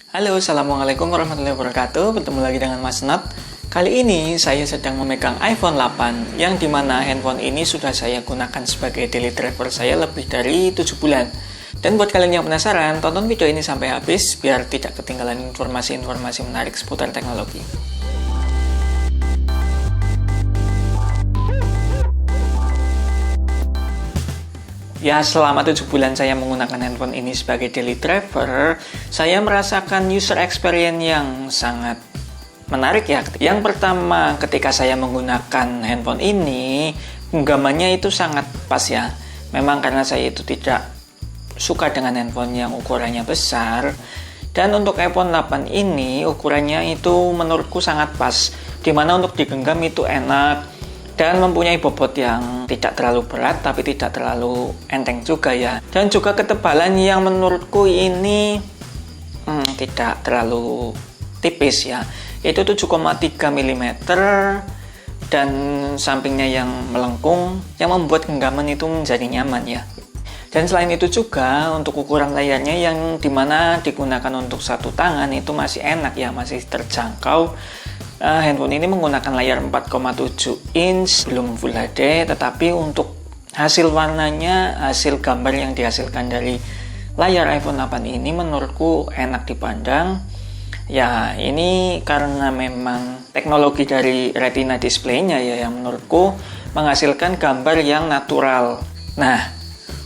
Halo, Assalamualaikum warahmatullahi wabarakatuh. Bertemu lagi dengan Mas Nat. Kali ini saya sedang memegang iPhone 8 yang dimana handphone ini sudah saya gunakan sebagai daily driver saya lebih dari 7 bulan. Dan buat kalian yang penasaran, tonton video ini sampai habis biar tidak ketinggalan informasi-informasi menarik seputar teknologi. Ya, selama 7 bulan saya menggunakan handphone ini sebagai daily driver, saya merasakan user experience yang sangat menarik ya. Yang pertama, ketika saya menggunakan handphone ini, genggamannya itu sangat pas ya. Memang karena saya itu tidak suka dengan handphone yang ukurannya besar. Dan untuk iPhone 8 ini, ukurannya itu menurutku sangat pas. Dimana untuk digenggam itu enak. Dan mempunyai bobot yang tidak terlalu berat tapi tidak terlalu enteng juga ya. Dan juga ketebalan yang menurutku ini tidak terlalu tipis ya. Itu 7,3 mm dan sampingnya yang melengkung yang membuat genggaman itu menjadi nyaman ya. Dan selain itu juga untuk ukuran layarnya yang dimana digunakan untuk satu tangan itu masih enak ya, masih terjangkau. Handphone ini menggunakan layar 4,7 inch, belum Full HD, tetapi untuk hasil warnanya, hasil gambar yang dihasilkan dari layar iPhone 8 ini menurutku enak dipandang. Ya, ini karena memang teknologi dari Retina display-nya ya yang menurutku menghasilkan gambar yang natural. Nah,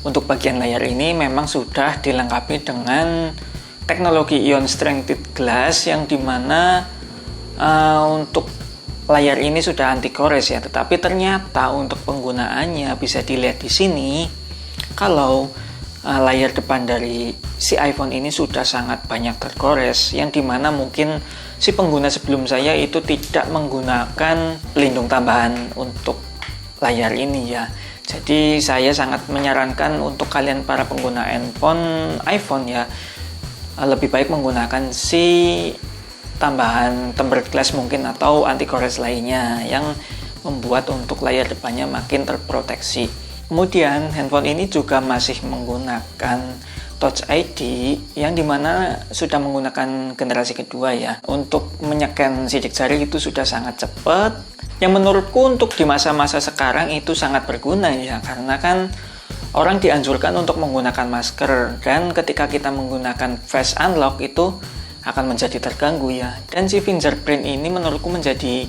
untuk bagian layar ini memang sudah dilengkapi dengan teknologi ion strengthened glass yang dimana untuk layar ini sudah anti gores ya, tetapi ternyata untuk penggunaannya bisa dilihat di sini kalau layar depan dari si iPhone ini sudah sangat banyak tergores, yang dimana mungkin si pengguna sebelum saya itu tidak menggunakan pelindung tambahan untuk layar ini ya. Jadi saya sangat menyarankan untuk kalian para pengguna iPhone ya, lebih baik menggunakan si tambahan tempered glass mungkin atau anti gores lainnya yang membuat untuk layar depannya makin terproteksi. Kemudian handphone ini juga masih menggunakan Touch ID yang dimana sudah menggunakan generasi kedua ya. Untuk menyekan sidik jari itu sudah sangat cepat, yang menurutku untuk di masa-masa sekarang itu sangat berguna ya, karena kan orang dianjurkan untuk menggunakan masker, dan ketika kita menggunakan face unlock itu akan menjadi terganggu ya. Dan si fingerprint ini menurutku menjadi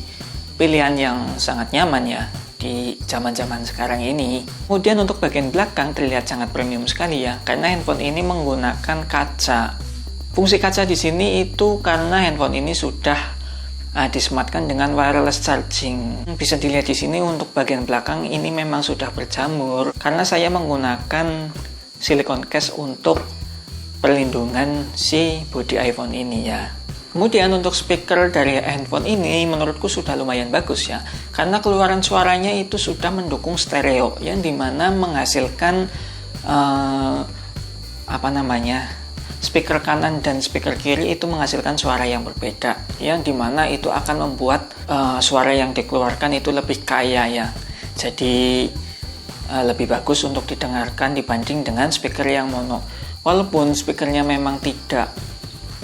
pilihan yang sangat nyaman ya di zaman-zaman sekarang ini. Kemudian untuk bagian belakang terlihat sangat premium sekali ya, karena handphone ini menggunakan kaca. Fungsi kaca di sini itu karena handphone ini sudah disematkan dengan wireless charging. Bisa dilihat di sini untuk bagian belakang ini memang sudah berjamur karena saya menggunakan silicone case untuk perlindungan si bodi iPhone ini ya. Kemudian untuk speaker dari handphone ini menurutku sudah lumayan bagus ya, karena keluaran suaranya itu sudah mendukung stereo yang dimana menghasilkan speaker kanan dan speaker kiri itu menghasilkan suara yang berbeda, yang dimana itu akan membuat suara yang dikeluarkan itu lebih kaya ya. Jadi lebih bagus untuk didengarkan dibanding dengan speaker yang mono. Walaupun speakernya memang tidak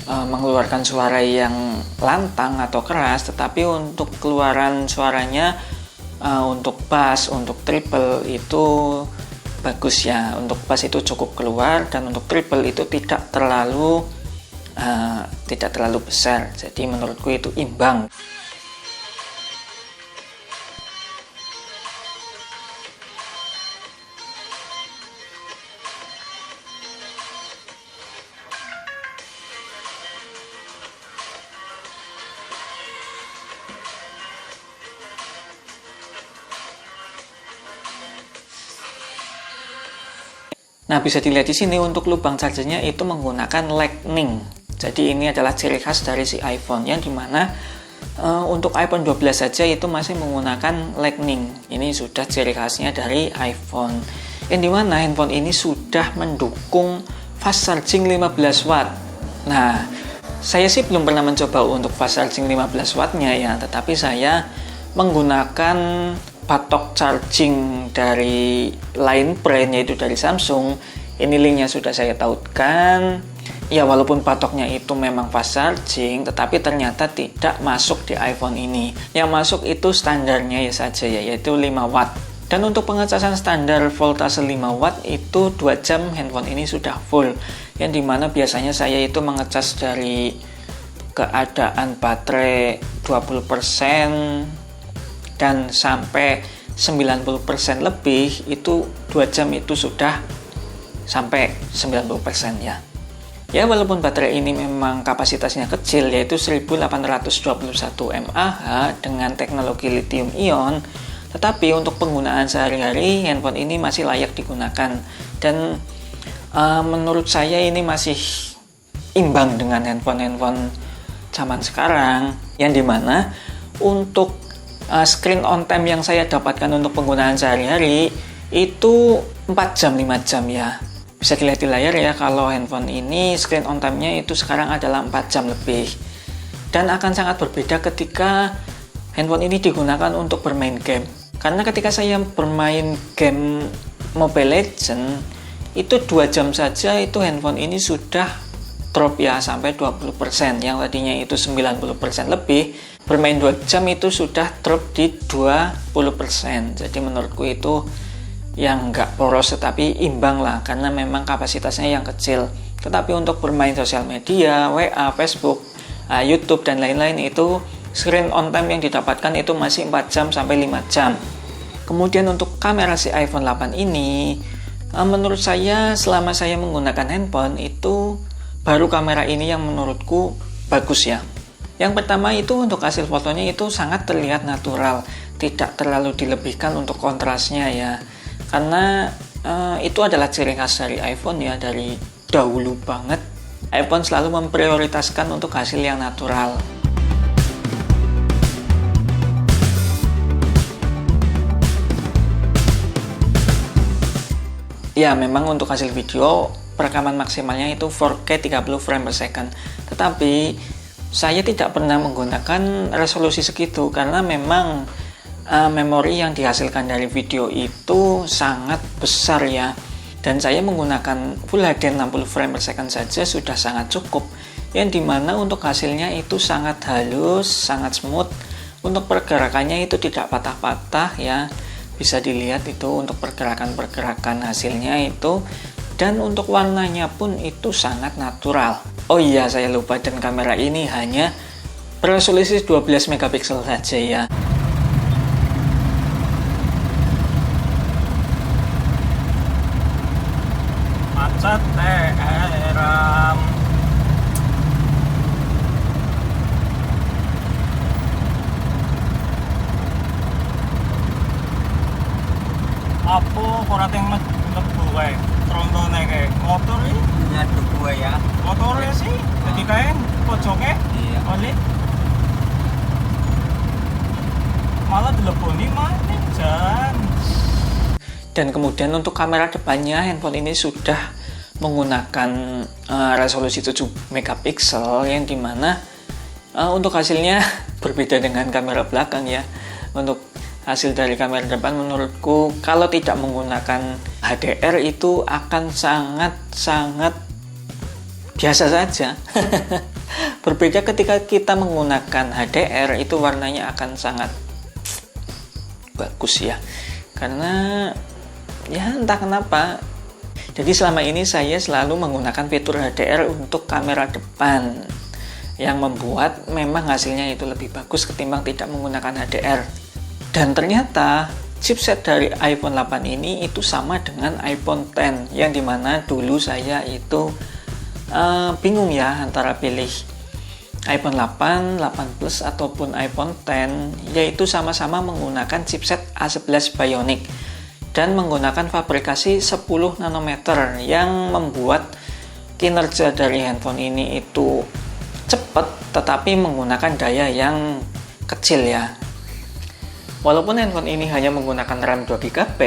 mengeluarkan suara yang lantang atau keras, tetapi untuk keluaran suaranya untuk bass, untuk treble itu bagus ya. Untuk bass itu cukup keluar, dan untuk treble itu tidak terlalu besar. Jadi menurutku itu imbang. Nah, bisa dilihat di sini untuk lubang chargernya itu menggunakan Lightning. Jadi ini adalah ciri khas dari si iPhone, yang dimana untuk iPhone 12 saja itu masih menggunakan Lightning. Ini sudah ciri khasnya dari iPhone. Yang dimana handphone ini sudah mendukung fast charging 15 watt. Nah, saya sih belum pernah mencoba untuk fast charging 15 wattnya ya, tetapi saya menggunakan batok charging dari lain brand, yaitu dari Samsung. Ini linknya sudah saya tautkan. ya walaupun patoknya itu memang fast charging, tetapi ternyata tidak masuk di iPhone ini. Yang masuk itu standarnya ya saja ya, yaitu 5 watt. Dan untuk pengecasan standar voltase 5 watt itu 2 jam handphone ini sudah full. Yang dimana biasanya saya itu mengecas dari keadaan baterai 20% dan sampai 90% lebih, itu 2 jam itu sudah sampai 90% ya. Ya walaupun baterai ini memang kapasitasnya kecil, yaitu 1821 mAh dengan teknologi lithium ion, tetapi untuk penggunaan sehari-hari handphone ini masih layak digunakan. Dan menurut saya ini masih imbang dengan handphone-handphone zaman sekarang, yang dimana untuk screen on time yang saya dapatkan untuk penggunaan sehari-hari itu 4 jam 5 jam ya. Bisa dilihat di layar ya, kalau handphone ini screen on time-nya itu sekarang adalah 4 jam lebih. Dan akan sangat berbeda ketika handphone ini digunakan untuk bermain game. Karena ketika saya bermain game Mobile Legends, itu 2 jam saja itu handphone ini sudah drop ya sampai 20%. Yang tadinya itu 90% lebih, bermain 2 jam itu sudah drop di 20%. Jadi menurutku itu yang nggak poros tetapi imbang lah, karena memang kapasitasnya yang kecil. Tetapi untuk bermain sosial media, WA, Facebook, YouTube dan lain-lain itu screen on time yang didapatkan itu masih 4 jam sampai 5 jam. Kemudian untuk kamera si iPhone 8 ini, menurut saya selama saya menggunakan handphone itu baru kamera ini yang menurutku bagus ya. Yang pertama itu untuk hasil fotonya itu sangat terlihat natural, tidak terlalu dilebihkan untuk kontrasnya ya. Karena itu adalah ciri khas dari iPhone ya, dari dahulu banget iPhone selalu memprioritaskan untuk hasil yang natural. Ya memang untuk hasil video perekaman maksimalnya itu 4K 30 frame per second, tetapi saya tidak pernah menggunakan resolusi segitu karena memang memori yang dihasilkan dari video itu sangat besar ya, dan saya menggunakan Full HD 60 frame per second saja sudah sangat cukup, yang dimana untuk hasilnya itu sangat halus, sangat smooth. Untuk pergerakannya itu tidak patah-patah ya, bisa dilihat itu untuk pergerakan-pergerakan hasilnya itu, dan untuk warnanya pun itu sangat natural. Oh iya, saya lupa, dan kamera ini hanya beresolusi 12 megapiksel saja ya. Macet heram. Apa ora teng mlebu kae trontone kae motor iki nyaduk gue ya motornya sih jadi kae pojoke iya oleh malah dileboni mana jan. Dan kemudian untuk kamera depannya handphone ini sudah menggunakan resolusi 7 megapiksel, yang dimana untuk hasilnya berbeda dengan kamera belakang ya. Untuk hasil dari kamera depan menurutku kalau tidak menggunakan HDR itu akan sangat biasa saja. Berbeda ketika kita menggunakan HDR, itu warnanya akan sangat bagus ya, karena ya entah kenapa. Jadi selama ini saya selalu menggunakan fitur HDR untuk kamera depan, yang membuat memang hasilnya itu lebih bagus ketimbang tidak menggunakan HDR. Dan ternyata chipset dari iPhone 8 ini itu sama dengan iPhone X, yang dimana dulu saya itu bingung ya antara pilih iPhone 8, 8 Plus ataupun iPhone X, yaitu sama-sama menggunakan chipset A11 Bionic dan menggunakan fabrikasi 10 nanometer, yang membuat kinerja dari handphone ini itu cepat tetapi menggunakan daya yang kecil ya. Walaupun handphone ini hanya menggunakan RAM 2GB,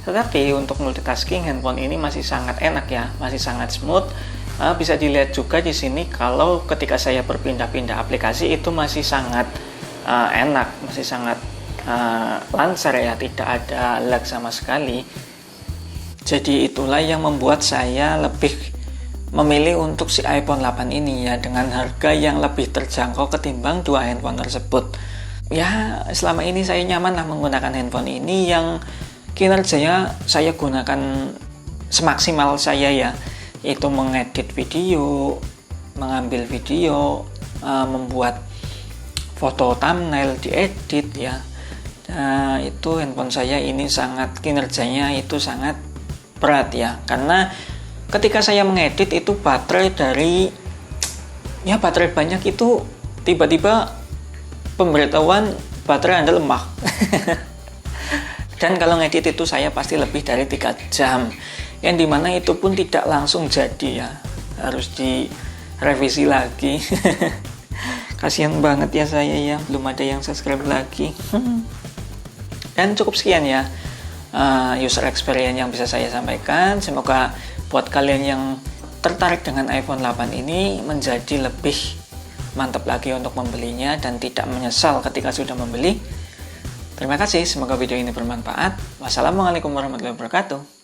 tetapi untuk multitasking handphone ini masih sangat enak ya, masih sangat smooth. Bisa dilihat juga di sini kalau ketika saya berpindah-pindah aplikasi itu masih sangat enak, masih sangat lancar ya, tidak ada lag sama sekali. Jadi itulah yang membuat saya lebih memilih untuk si iPhone 8 ini ya, dengan harga yang lebih terjangkau ketimbang dua handphone tersebut. Ya, selama ini saya nyaman lah menggunakan handphone ini yang kinerjanya saya gunakan semaksimal saya ya, yaitu mengedit video, mengambil video, membuat foto thumbnail diedit ya. Itu handphone saya ini sangat kinerjanya itu sangat berat ya, karena ketika saya mengedit itu baterai banyak itu tiba-tiba pemberitahuan baterai Anda lemah. Dan kalau ngedit itu saya pasti lebih dari 3 jam, yang dimana itu pun tidak langsung jadi ya, harus direvisi lagi. Kasihan banget ya saya ya, belum ada yang subscribe lagi. Dan cukup sekian ya user experience yang bisa saya sampaikan. Semoga buat kalian yang tertarik dengan iPhone 8 ini menjadi lebih mantap lagi untuk membelinya dan tidak menyesal ketika sudah membeli. Terima kasih, semoga video ini bermanfaat. Wassalamualaikum warahmatullahi wabarakatuh.